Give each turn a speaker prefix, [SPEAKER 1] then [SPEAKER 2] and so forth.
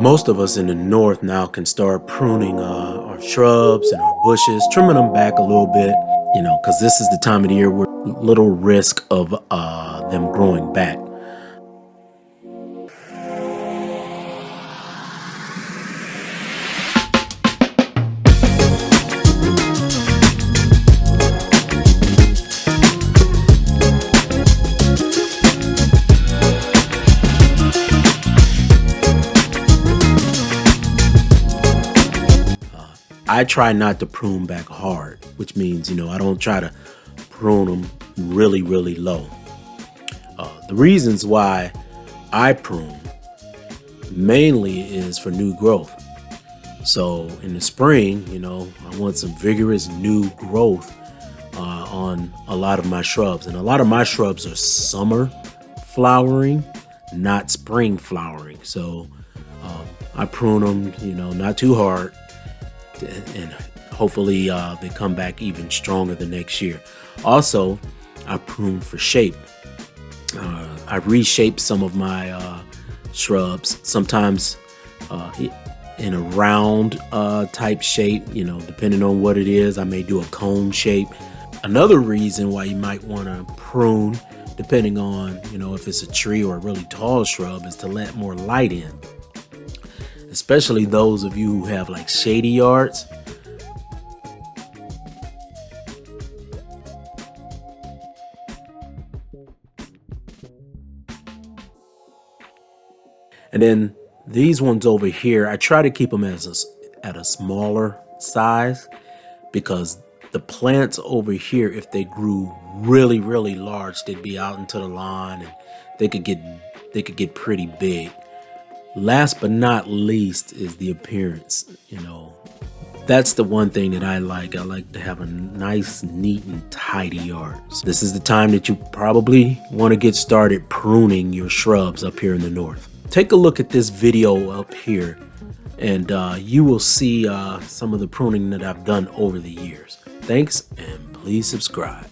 [SPEAKER 1] Most of us in the north now can start pruning our shrubs and our bushes, trimming them back a little bit, because this is the time of the year where little risk of them growing back. I try not to prune back hard, which means, I don't try to prune them really, really low. The reasons why I prune mainly is for new growth. So in the spring, I want some vigorous new growth on a lot of my shrubs. And a lot of my shrubs are summer flowering, not spring flowering. So I prune them, not too hard. And hopefully they come back even stronger the next year. Also, I prune for shape. I reshape some of my shrubs, sometimes in a round type shape, depending on what it is. I may do a cone shape. Another reason why you might want to prune, depending on, if it's a tree or a really tall shrub, is to let more light in. Especially those of you who have like shady yards. And then these ones over here, I try to keep them at a smaller size, because the plants over here, if they grew really, really large, they'd be out into the lawn and they could get pretty big. Last but not least is the appearance. That's the one thing that I like. I like to have a nice, neat, and tidy yard. So this is the time that you probably want to get started pruning your shrubs up here in the north. Take a look at this video up here, and you will see some of the pruning that I've done over the years. Thanks, and please subscribe.